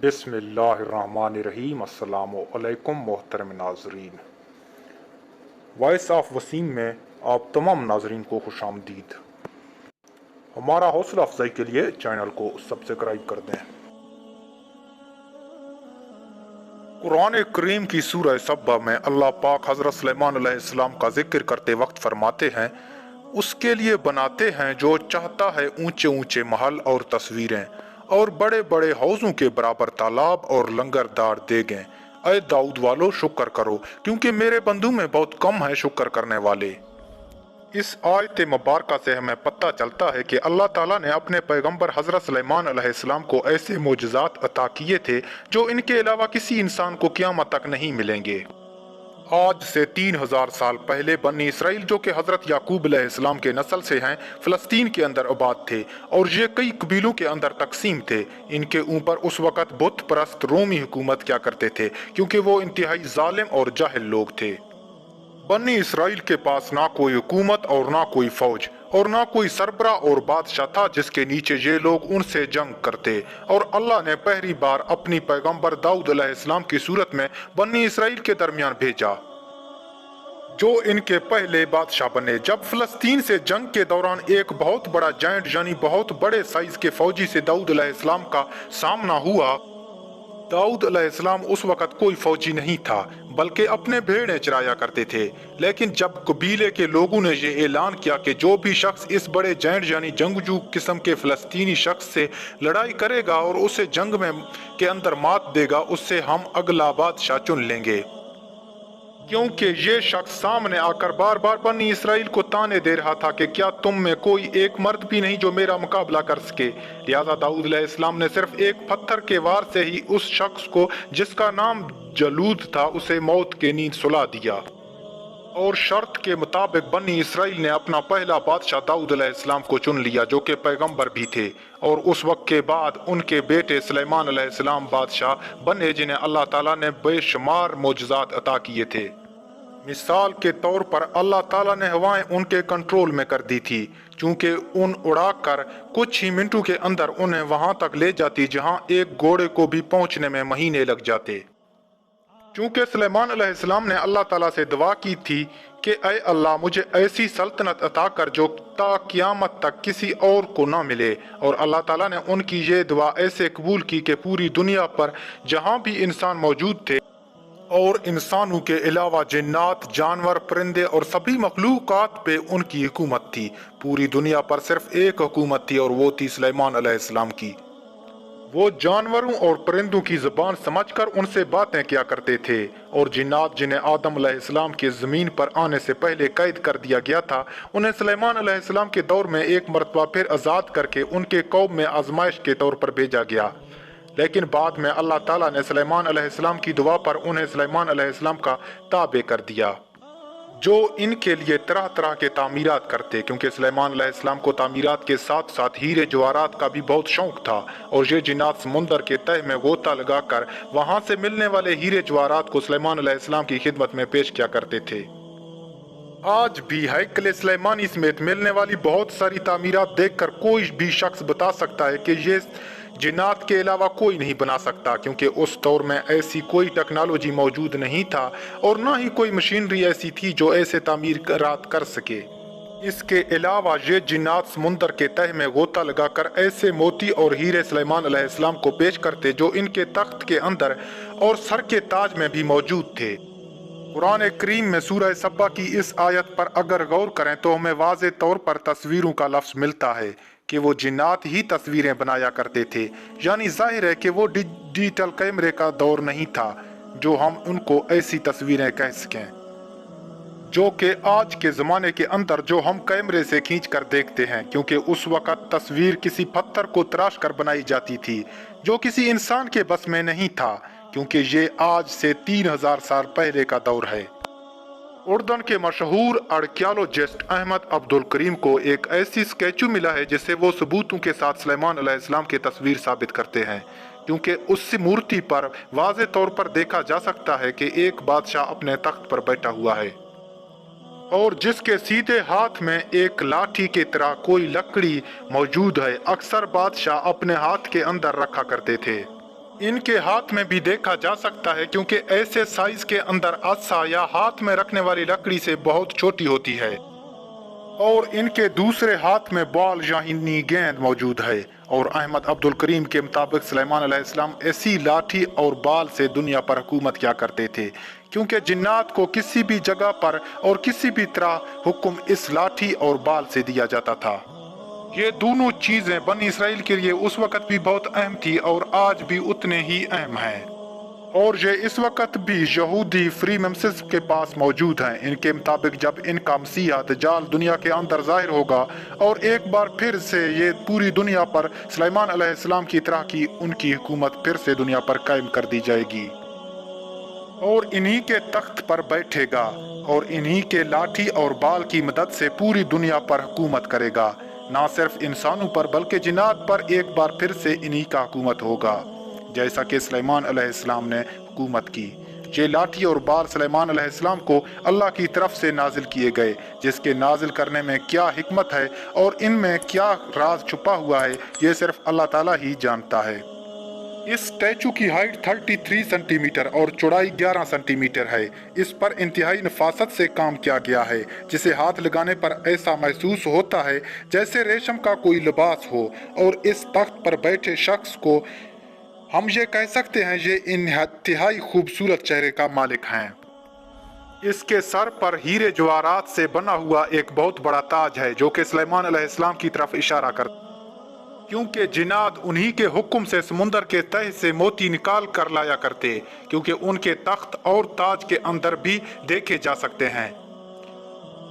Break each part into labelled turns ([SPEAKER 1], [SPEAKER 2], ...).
[SPEAKER 1] बिस्मिल्लाहिर्रहमानिर्रहीम। अस्सलामु अलैकुम मोहतरम नाजरीन। वॉइस ऑफ वसीम में आप तमाम नाजरीन को खुशामदीद। हमारा हौसला अफजाई के लिए चैनल को सब्सक्राइब कर दें। कुरान करीम की सूरह सब्बा में अल्लाह पाक हज़रत सुलेमान अलैहिस्सलाम का जिक्र करते वक्त फरमाते हैं, उसके लिए बनाते हैं जो चाहता है ऊंचे ऊंचे महल और तस्वीरें और बड़े बड़े हौजों के बराबर तालाब और लंगरदार देगें। ऐ दाऊद वालो शुक्र करो, क्योंकि मेरे बंदू में बहुत कम है शुक्र करने वाले। इस आयत मुबारका से हमें पता चलता है कि अल्लाह ताला ने अपने पैगंबर हज़रत सुलेमान अलैहिस्सलाम को ऐसे मोजज़ात अता किए थे जो इनके अलावा किसी इंसान को क़यामत तक नहीं मिलेंगे। आज से 3000 साल पहले बनी इसराइल, जो कि हज़रत याकूब अलैहिस्सलाम के नस्ल से हैं, फ़लस्तीन के अंदर आबाद थे और ये कई कबीलों के अंदर तकसीम थे। इनके ऊपर उस वक़्त बुत परस्त रोमी हुकूमत क्या करते थे, क्योंकि वो इंतहाई जालिम और जाहिल लोग थे। बनी इसराइल के पास ना कोई हुकूमत और ना कोई फौज और ना कोई सरबरा और बादशाह था जिसके नीचे ये लोग उनसे जंग करते। और अल्लाह ने पहली बार अपनी पैगंबर दाऊद अलैहिस्सलाम की सूरत में बनी इसराइल के दरमियान भेजा, जो इनके पहले बादशाह बने। जब फ़लस्तीन से जंग के दौरान एक बहुत बड़ा जायंट यानी बहुत बड़े साइज के फौजी से दाऊद अलैहिस्सलाम का सामना हुआ, दाऊद अलैहिस्सलाम उस वक़्त कोई फौजी नहीं था, बल्कि अपने भेड़ें चराया करते थे। लेकिन जब कबीले के लोगों ने ये ऐलान किया कि जो भी शख्स इस बड़े जायंट यानी जंगजू किस्म के फ़लस्तीनी शख्स से लड़ाई करेगा और उसे जंग में के अंदर मात देगा, उससे हम अगला बादशाह चुन लेंगे। क्योंकि ये शख्स सामने आकर बार बार बनी इसराइल को ताने दे रहा था कि क्या तुम में कोई एक मर्द भी नहीं जो मेरा मुकाबला कर सके। लिहाजा दाऊद अलैहिस्सलाम ने सिर्फ एक पत्थर के वार से ही उस शख्स को, जिसका नाम जलूद था, उसे मौत की नींद सुला दिया। और शर्त के मुताबिक बनी इसराइल ने अपना पहला बादशाह दाऊद अलैहिस्सलाम को चुन लिया, जो कि पैगंबर भी थे। और उस वक्त के बाद उनके बेटे सुलेमान अलैहिस्सलाम बादशाह बने, जिन्हें अल्लाह ताला ने बेशुमार मोजज़ात अता किए थे। मिसाल के तौर पर अल्लाह ताला ने हवाएं उनके कंट्रोल में कर दी थी, चूंकि उन उड़ाकर कुछ ही मिनटों के अंदर उन्हें वहां तक ले जाती जहां एक घोड़े को भी पहुंचने में महीने लग जाते। चूंकि सुलेमान अलैहिस्सलाम ने अल्लाह ताला से दुआ की थी कि ऐ अल्लाह, मुझे ऐसी सल्तनत अता कर जो ता क़यामत तक किसी और को ना मिले। और अल्लाह ताला ने उनकी ये दुआ ऐसे कबूल की कि पूरी दुनिया पर जहां भी इंसान मौजूद थे और इंसानों के अलावा जिन्नात, जानवर, परिंदे और सभी मखलूकात पे उनकी हुकूमत थी। पूरी दुनिया पर सिर्फ एक हुकूमत थी और वो थी सुलेमान अलैहिस्सलाम की। वो जानवरों और परिंदों की ज़बान समझकर उनसे बातें किया करते थे, और जिन्नात, जिन्हें आदम अलैहिस्सलाम के ज़मीन पर आने से पहले कैद कर दिया गया था, उन्हें सुलेमान अलैहिस्सलाम के दौर में एक मरतबा फिर आज़ाद करके उनके कौम में आजमाइश के तौर पर भेजा गया। लेकिन बाद में अल्लाह ताला ने सुलेमान अलैहिस्सलाम की दुआ पर उन्हें सुलेमान अलैहिस्सलाम का ताबे कर दिया, जो इनके लिए तरह तरह के तामीरात करते, क्योंकि सुलेमान अलैहिस्सलाम को तामीरात के साथ साथ हीरे जवाहरात का भी बहुत शौक था। और ये जिन्नात समुंदर के तह में गोता लगाकर वहां से मिलने वाले हीरे जवाहरात को सुलेमान अलैहिस्सलाम की खिदमत में पेश किया करते थे। आज भी हैकल सुलेमानी समेत मिलने वाली बहुत सारी तामीरात देखकर कोई भी शख्स बता सकता है कि ये जिन्नात के अलावा कोई नहीं बना सकता, क्योंकि उस दौर में ऐसी कोई टेक्नोलॉजी मौजूद नहीं था और ना ही कोई मशीनरी ऐसी थी जो ऐसे तामीरात कर सके। इसके अलावा ये जिन्नात समुंदर के तह में गोता लगाकर ऐसे मोती और हीरे सुलेमान अलैहिस्सलाम को पेश करते जो इनके तख्त के अंदर और सर के ताज में भी मौजूद थे। कुरान करीम में सूरह सब्बा की इस आयत पर अगर गौर करें तो हमें वाज़े तौर पर तस्वीरों का लफ्ज़ मिलता है कि वो जिन्नात ही तस्वीरें बनाया करते थे। यानी जाहिर है कि वो डिजिटल कैमरे का दौर नहीं था जो हम उनको ऐसी तस्वीरें कह सकें, जो कि आज के ज़माने के अंदर जो हम कैमरे से खींच कर देखते हैं। क्योंकि उस वक़्त तस्वीर किसी पत्थर को तराश कर बनाई जाती थी, जो किसी इंसान के बस में नहीं था, क्योंकि ये आज से 3000 साल पहले का दौर है। उर्दन के मशहूर आर्कियोलॉजिस्ट अहमद अब्दुल करीम को एक ऐसी स्केचू मिला है जिसे वो सबूतों के साथ सुलेमान अलैहिस्सलाम की तस्वीर साबित करते हैं, क्योंकि उस मूर्ति पर वाज़े तौर पर देखा जा सकता है कि एक बादशाह अपने तख्त पर बैठा हुआ है और जिसके सीधे हाथ में एक लाठी की तरह कोई लकड़ी मौजूद है। अक्सर बादशाह अपने हाथ के अंदर रखा करते थे। इनके हाथ में भी देखा जा सकता है, क्योंकि ऐसे साइज के अंदर असा या हाथ में रखने वाली लकड़ी से बहुत छोटी होती है। और इनके दूसरे हाथ में बॉल यानी गेंद मौजूद है। और अहमद अब्दुल करीम के मुताबिक सुलेमान अलैहिस्सलाम ऐसी लाठी और बाल से दुनिया पर हुकूमत किया करते थे, क्योंकि जिन्नात को किसी भी जगह पर और किसी भी तरह हुक्म इस लाठी और बाल से दिया जाता था। ये दोनों चीजें बनी इसराइल के लिए उस वक्त भी बहुत अहम थी और आज भी उतने ही अहम हैं। और ये इस वक्त भी यहूदी फ्री मेम्सिस के पास मौजूद हैं। इनके मुताबिक जब इनका मसीहा दज्जाल दुनिया के अंदर जाहिर होगा और एक बार फिर से ये पूरी दुनिया पर सुलेमान अलैहिस्सलाम की तरह की उनकी हुकूमत फिर से दुनिया पर कायम कर दी जाएगी और इन्हीं के तख्त पर बैठेगा और इन्हीं के लाठी और बाल की मदद से पूरी दुनिया पर हुकूमत करेगा। ना सिर्फ इंसानों पर बल्कि जिन्नात पर एक बार फिर से इन्हीं का हुकूमत होगा, जैसा कि सुलेमान अलैहिस्सलाम ने हुकूमत की। ये लाठी और बाल सुलेमान अलैहिस्सलाम को अल्लाह की तरफ से नाजिल किए गए, जिसके नाजिल करने में क्या हिकमत है और इनमें क्या राज छुपा हुआ है, ये सिर्फ अल्लाह ताला ही जानता है। इस स्टैचू की हाइट 33 सेंटीमीटर और चौड़ाई 11 सेंटीमीटर है। इस पर इंतहाई नफासत से काम किया गया है, जिसे हाथ लगाने पर ऐसा महसूस होता है जैसे रेशम का कोई लिबास हो। और इस तख्त पर बैठे शख्स को हम ये कह सकते हैं ये इंतहाई खूबसूरत चेहरे का मालिक हैं। इसके सर पर हीरे जवाहरात से बना हुआ एक बहुत बड़ा ताज है, जो कि सुलेमान अलैहिस्सलाम की तरफ इशारा करता, क्योंकि जिन्नात उन्हीं के हुक्म से समुंदर के तह से मोती निकाल कर लाया करते, क्योंकि उनके तख्त और ताज के अंदर भी देखे जा सकते हैं।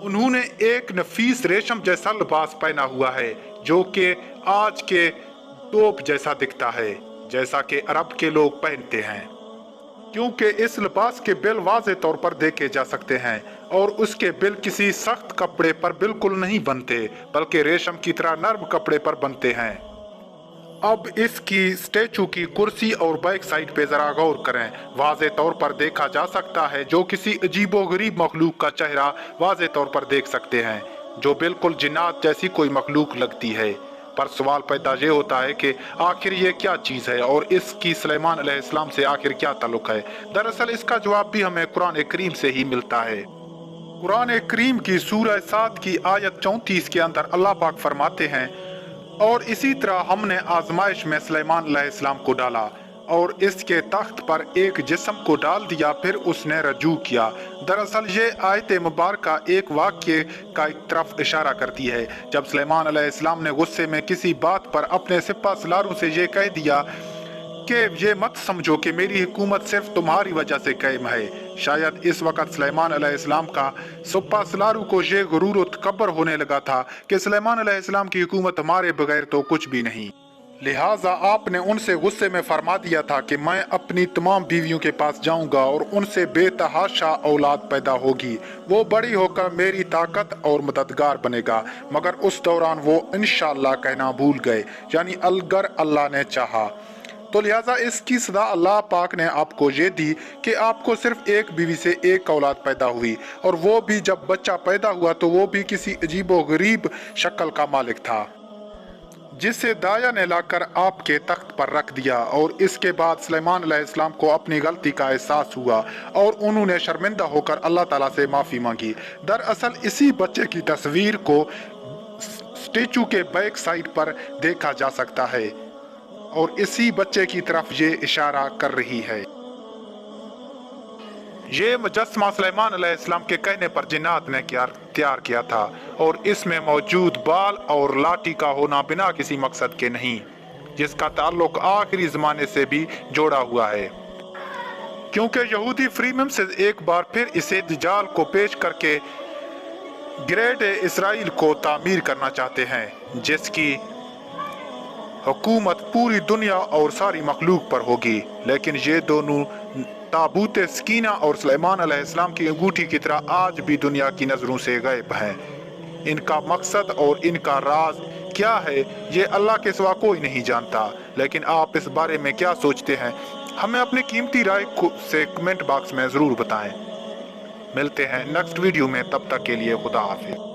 [SPEAKER 1] उन्होंने एक नफीस रेशम जैसा लिबास पहना हुआ है, जो कि आज के टोप जैसा दिखता है, जैसा कि अरब के लोग पहनते हैं, क्योंकि इस लिबास के बिल वाज़े तौर पर देखे जा सकते हैं और उसके बिल किसी सख्त कपड़े पर बिल्कुल नहीं बनते, बल्कि रेशम की तरह नर्म कपड़े पर बनते हैं। अब इसकी स्टैचू की कुर्सी और बैक साइड पे जरा गौर करें। वाज़े तौर पर देखा जा सकता है जो किसी अजीबोगरीब मखलूक का चेहरा वाज़े तौर पर देख सकते हैं, जो बिल्कुल जिन्नात जैसी कोई मखलूक लगती है। पर सवाल पैदा ये होता है कि आखिर ये क्या चीज़ है और इसकी सुलेमान अलैहिस्सलाम से आखिर क्या ताल्लुक है। दरअसल इसका जवाब भी हमें कुरान करीम से ही मिलता है। कुरान करीम की सूरह 7 की आयत 34 के अंदर अल्लाह पाक फरमाते हैं, और इसी तरह हमने आजमाइश में सुलेमान अलैहिस्सलाम को डाला और इसके तख्त पर एक जिस्म को डाल दिया, फिर उसने रजू किया। दरअसल ये आयत मुबारका एक वाक़ये का एक तरफ इशारा करती है, जब सुलेमान अलैहिस्सलाम ने गुस्से में किसी बात पर अपने सिपा सलारों से ये कह दिया कि ये मत समझो कि मेरी हुकूमत सिर्फ तुम्हारी वजह से कायम है। शायद इस वक्त सुलेमान अलैहिस्सलाम का सिपा सलारों को ये गुरूर और तकब्बुर होने लगा था कि सुलेमान अलैहिस्सलाम की हुकूमत हमारे बगैर तो कुछ भी नहीं। लिहाजा आपने उनसे गुस्से में फरमा दिया था कि मैं अपनी तमाम बीवियों के पास जाऊंगा और उनसे बेतहाशा औलाद पैदा होगी, वो बड़ी होकर मेरी ताकत और मददगार बनेगा। मगर उस दौरान वो इंशाअल्लाह कहना भूल गए, यानी अगर अल्लाह ने चाहा। तो लिहाजा इसकी सदा अल्लाह पाक ने आपको ये दी कि आपको सिर्फ एक बीवी से एक औलाद पैदा हुई, और वो भी जब बच्चा पैदा हुआ तो वो भी किसी अजीबो गरीब शक्ल का मालिक था, जिसे दाया ने लाकर आपके तख्त पर रख दिया। और इसके बाद सुलेमान अलैहिस्सलाम को अपनी गलती का एहसास हुआ और उन्होंने शर्मिंदा होकर अल्लाह ताला से माफ़ी मांगी। दरअसल इसी बच्चे की तस्वीर को स्टैचू के बैक साइड पर देखा जा सकता है और इसी बच्चे की तरफ ये इशारा कर रही है। ये मुजस्समा सुलेमान अलैहिस्सलाम के कहने पर जिन्नात ने तैयार किया था, और इसमें मौजूद बाल और लाठी का होना बिना किसी मकसद के नहीं, जिसका ताल्लुक आखिरी ज़माने से भी जोड़ा हुआ है, क्योंकि यहूदी फ्री मेम्सिस एक बार फिर इसे दज्जाल को पेश करके ग्रेट इसराइल को तामीर करना चाहते हैं, जिसकी हुकूमत पूरी दुनिया और सारी मखलूक पर होगी। लेकिन ये दोनों ताबूत सकीना और सुलेमान अलैहिस्सलाम की अंगूठी की तरह आज भी दुनिया की नज़रों से गायब हैं। इनका मकसद और इनका राज क्या है ये अल्लाह के सिवा कोई नहीं जानता। लेकिन आप इस बारे में क्या सोचते हैं, हमें अपनी कीमती राय से कमेंट बॉक्स में ज़रूर बताएं। मिलते हैं नेक्स्ट वीडियो में, तब तक के लिए खुदा हाफिज़।